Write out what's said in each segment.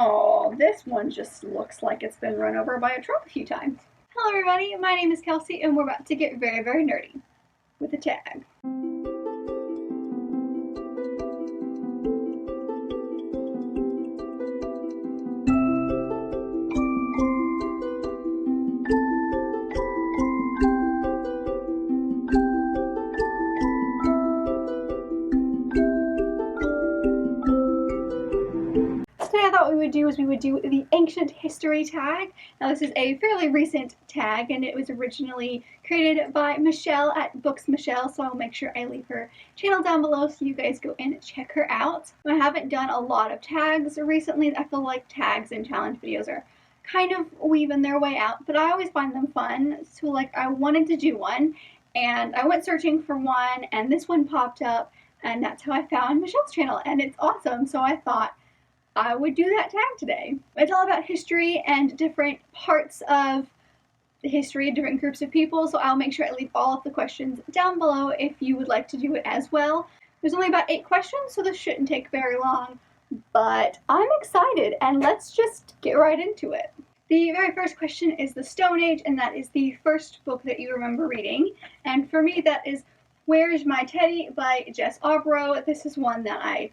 Oh, this one just looks like it's been run over by a truck a few times. Hello everybody, my name is Kelsey and we're about to get very, very nerdy with a tag. Today I thought what we would do the ancient history tag. Now this is a fairly recent tag and it was originally created by Michelle at Books Michelle, so I'll make sure I leave her channel down below so you guys go and check her out. I haven't done a lot of tags recently. I feel like tags and challenge videos are kind of weaving their way out, but I always find them fun. So like I wanted to do one and I went searching for one and this one popped up and that's how I found Michelle's channel and it's awesome. So I thought I would do that tag today. It's all about history and different parts of the history of different groups of people, so I'll make sure I leave all of the questions down below if you would like to do it as well. There's only about 8 questions, so this shouldn't take very long, but I'm excited, and let's just get right into it. The very first question is the Stone Age, and that is the first book that you remember reading, and for me that is Where's My Teddy by Jess Obro. This is one that I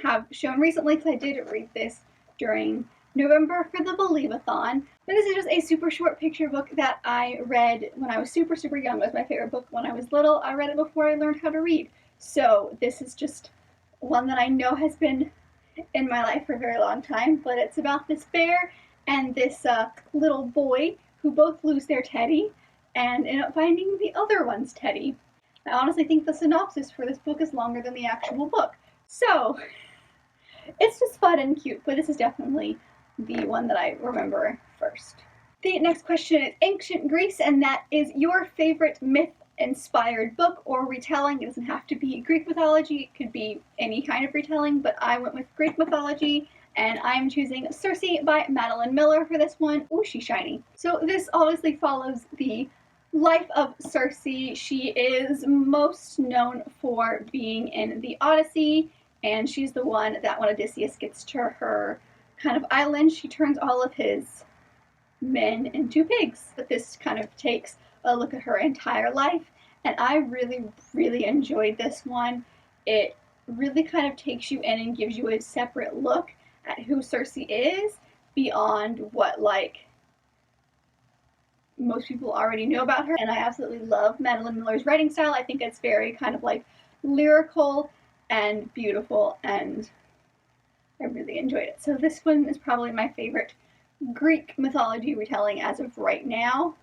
have shown recently because I did read this during November for the Believe-a-thon. But this is just a super short picture book that I read when I was super young. It was my favorite book when I was little. I read it before I learned how to read. So this is just one that I know has been in my life for a very long time. But it's about this bear and this little boy who both lose their teddy and end up finding the other one's teddy. I honestly think the synopsis for this book is longer than the actual book. So it's just fun and cute, but this is definitely the one that I remember first. The next question is Ancient Greece, and that is your favorite myth-inspired book or retelling. It doesn't have to be Greek mythology, it could be any kind of retelling, but I went with Greek mythology, and I'm choosing Circe by Madeline Miller for this one. Ooh, she's shiny. So this obviously follows the life of Circe. She is most known for being in the Odyssey, and she's the one that when Odysseus gets to her kind of island, she turns all of his men into pigs. But this kind of takes a look at her entire life, and I really enjoyed this one. It really kind of takes you in and gives you a separate look at who Circe is beyond what like most people already know about her. And I absolutely love Madeline Miller's writing style. I think it's very kind of like lyrical and beautiful, and I really enjoyed it. So this one is probably my favorite Greek mythology retelling as of right now.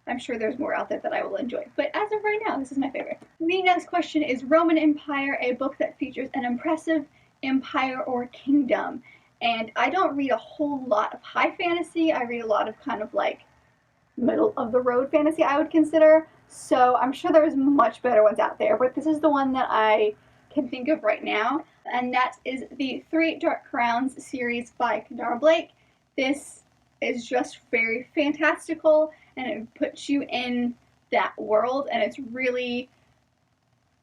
I'm sure there's more out there that I will enjoy, but as of right now, this is my favorite. The next question is Roman Empire, a book that features an impressive empire or kingdom. And I don't read a whole lot of high fantasy. I read a lot of kind of like middle of the road fantasy, I would consider. So I'm sure there's much better ones out there, but this is the one that I can think of right now, and that is the 3 Dark Crowns series by Kendara Blake. This is just very fantastical, and it puts you in that world, and it's really,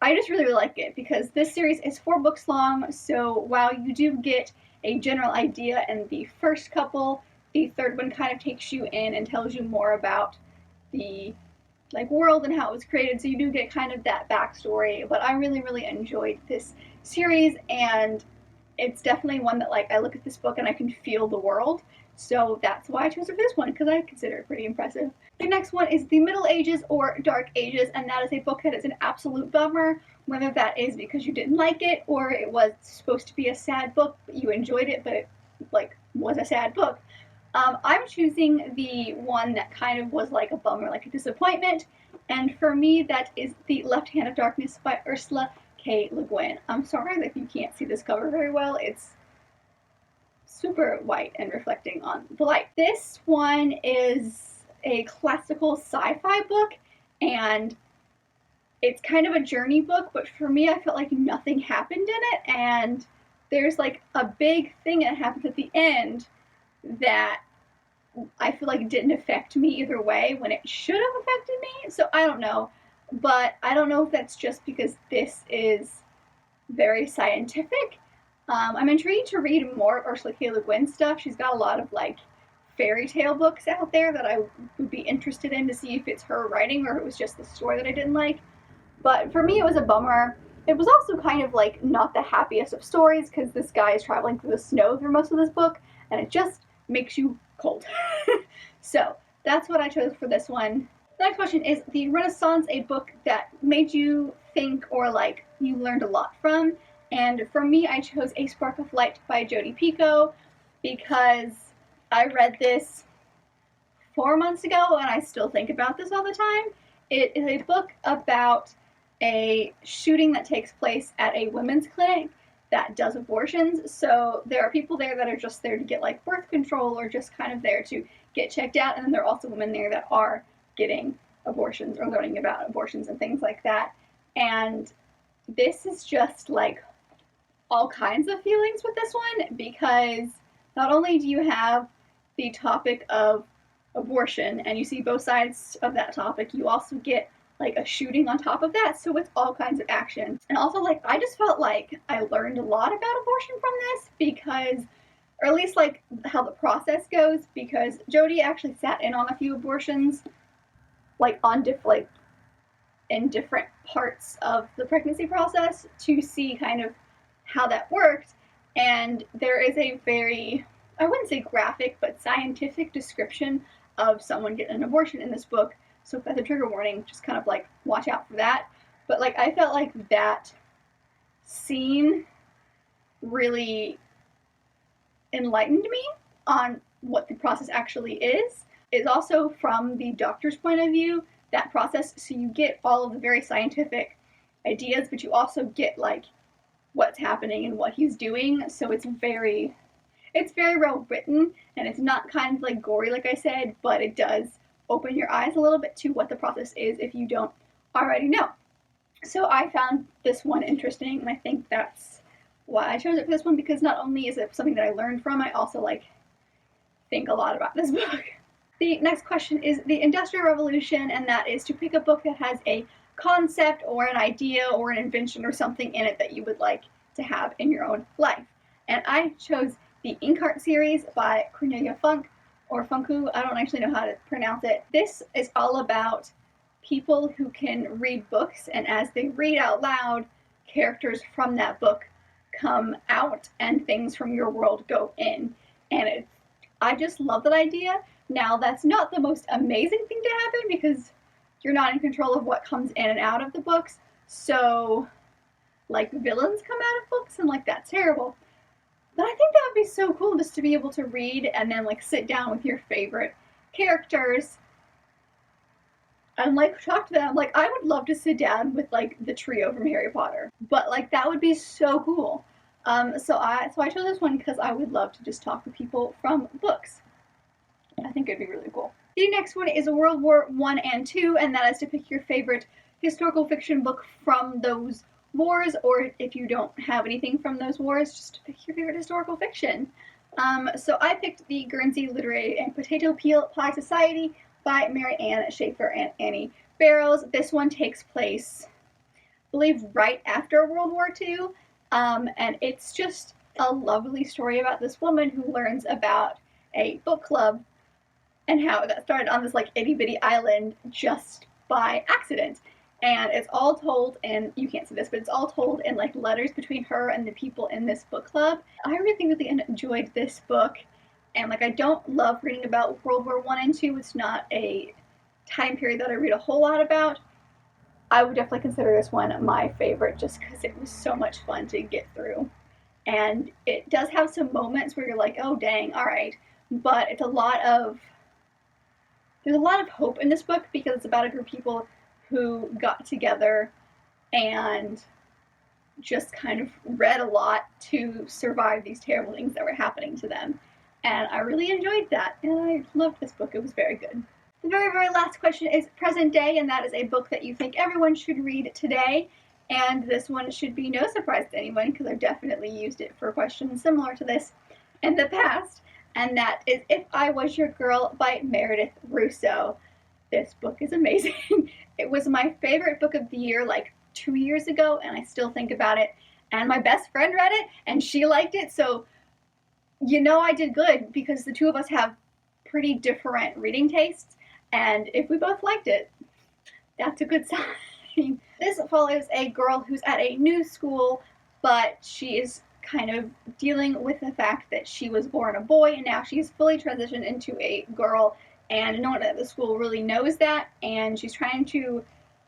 I just really like it because this series is 4 books long, so while you do get a general idea in the first couple, the third one kind of takes you in and tells you more about the like world and how it was created, so you do get kind of that backstory. But I really enjoyed this series, and it's definitely one that like I look at this book and I can feel the world, so that's why I chose it for this one because I consider it pretty impressive. The next one is The Middle Ages or Dark Ages, and that is a book that is an absolute bummer, whether that is because you didn't like it or it was supposed to be a sad book but you enjoyed it but it like was a sad book. I'm choosing the one that kind of was like a bummer, like a disappointment, and for me that is The Left Hand of Darkness by Ursula K. Le Guin. I'm sorry that you can't see this cover very well. It's super white and reflecting on the light. This one is a classical sci-fi book, and it's kind of a journey book, but for me I felt like nothing happened in it, and there's like a big thing that happens at the end that I feel like didn't affect me either way when it should have affected me. So I don't know, but I don't know if that's just because this is very scientific I'm intrigued to read more of Ursula K. Le Guin's stuff. She's got a lot of like fairy tale books out there that I would be interested in to see if it's her writing or if it was just the story that I didn't like. But for me, it was a bummer. It was also kind of like not the happiest of stories because this guy is traveling through the snow through most of this book, and it just makes you cold. So that's what I chose for this one. The next question is the Renaissance a book that made you think or like you learned a lot from? And for me, I chose A Spark of Light by Jodi Picoult because I read this 4 months ago and I still think about this all the time. It is a book about a shooting that takes place at a women's clinic that does abortions. So there are people there that are just there to get like birth control or just kind of there to get checked out, and then there are also women there that are getting abortions or learning about abortions and things like that. And this is just like all kinds of feelings with this one because not only do you have the topic of abortion and you see both sides of that topic, you also get like a shooting on top of that, so it's all kinds of action. And also like I just felt like I learned a lot about abortion from this because, or at least like how the process goes, because Jodi actually sat in on a few abortions like on in different parts of the pregnancy process to see kind of how that worked. And there is a very, I wouldn't say graphic, but scientific description of someone getting an abortion in this book. So if that's a trigger warning, just kind of like watch out for that. But like I felt like that scene really enlightened me on what the process actually is. It's also from the doctor's point of view, that process, so you get all of the very scientific ideas, but you also get like what's happening and what he's doing. So it's very well written, and it's not kind of like gory like I said, but it does open your eyes a little bit to what the process is if you don't already know. So I found this one interesting, and I think that's why I chose it for this one, because not only is it something that I learned from, I also like think a lot about this book. The next question is the Industrial Revolution, and that is to pick a book that has a concept or an idea or an invention or something in it that you would like to have in your own life. And I chose the Inkheart series by Cornelia Funk, or Funku, I don't actually know how to pronounce it. This is all about people who can read books, and as they read out loud, characters from that book come out and things from your world go in. And I just love that idea. Now, that's not the most amazing thing to happen because you're not in control of what comes in and out of the books. So, like, villains come out of books, and like that's terrible. But I think that would be so cool just to be able to read and then like sit down with your favorite characters and like talk to them. Like I would love to sit down with like the trio from Harry Potter, but like that would be so cool. So I chose this one because I would love to just talk to people from books. I think it'd be really cool. The next one is World War I and II, and that is to pick your favorite historical fiction book from those wars, or if you don't have anything from those wars, just to pick your favorite historical fiction. So I picked the Guernsey Literary and Potato Peel Pie Society by Mary Ann Schaefer and Annie Barrows. This one takes place, I believe, right after World War II, and it's just a lovely story about this woman who learns about a book club and how it got started on this like itty bitty island just by accident. And it's all told, and you can't see this, but it's all told in like letters between her and the people in this book club. I really enjoyed this book, and like I don't love reading about World War I and II. It's not a time period that I read a whole lot about. I would definitely consider this one my favorite just because it was so much fun to get through. And it does have some moments where you're like, oh dang, alright. But there's a lot of hope in this book because it's about a group of people who got together and just kind of read a lot to survive these terrible things that were happening to them. And I really enjoyed that, and I loved this book. It was very good. The very last question is present day, and that is a book that you think everyone should read today. And this one should be no surprise to anyone because I've definitely used it for questions similar to this in the past. And that is If I Was Your Girl by Meredith Russo. This book is amazing. It was my favorite book of the year like 2 years ago, and I still think about it and my best friend read it, and she liked it, so you know I did good, because the two of us have pretty different reading tastes, and if we both liked it, that's a good sign. This follows a girl who's at a new school, but she is kind of dealing with the fact that she was born a boy and now she's fully transitioned into a girl, and no one at the school really knows that, and she's trying to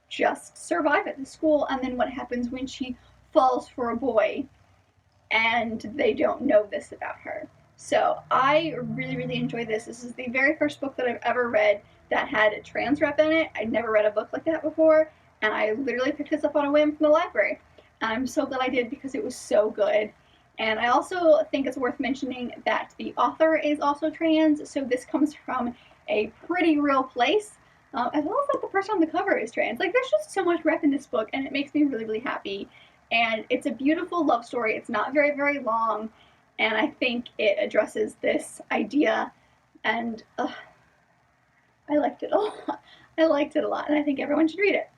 just survive at the school. And then what happens when she falls for a boy and they don't know this about her. So I really, really enjoyed this. This is the very first book that I've ever read that had a trans rep in it. I'd never read a book like that before, and I literally picked this up on a whim from the library. And I'm so glad I did, because it was so good. And I also think it's worth mentioning that the author is also trans, so this comes from a pretty real place, as well as like the person on the cover is trans. Like, there's just so much rep in this book, and it makes me really, really happy. And it's a beautiful love story. It's not very, very long, and I think it addresses this idea, and I liked it a lot. I liked it a lot, and I think everyone should read it.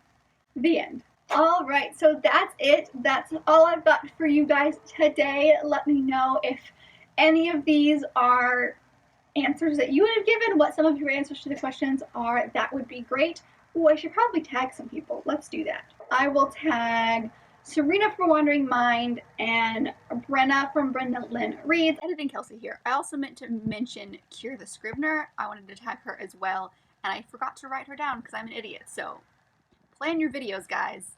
The end. All right, so that's it. That's all I've got for you guys today. Let me know if any of these are answers that you would have given, what some of your answers to the questions are. That would be great. Oh, I should probably tag some people. Let's do that. I will tag Serena from Wandering Mind and Brenna from Brenda Lynn Reads. Editing Kelsey here. I also meant to mention Kier the Scrivener. I wanted to tag her as well, and I forgot to write her down because I'm an idiot. So plan your videos, guys.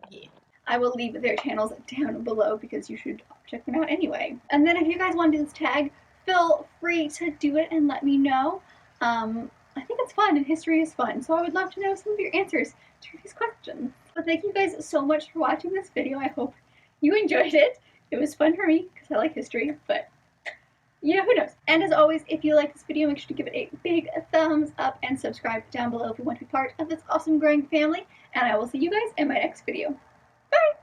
Yeah. I will leave their channels down below because you should check them out anyway. And then if you guys want to do this tag, feel free to do it and let me know. I think it's fun, and history is fun, so I would love to know some of your answers to these questions. But thank you guys so much for watching this video. I hope you enjoyed it. It was fun for me because I like history, but you know, who knows. And as always, if you like this video, make sure to give it a big thumbs up and subscribe down below if you want to be part of this awesome growing family. And I will see you guys in my next video. Bye!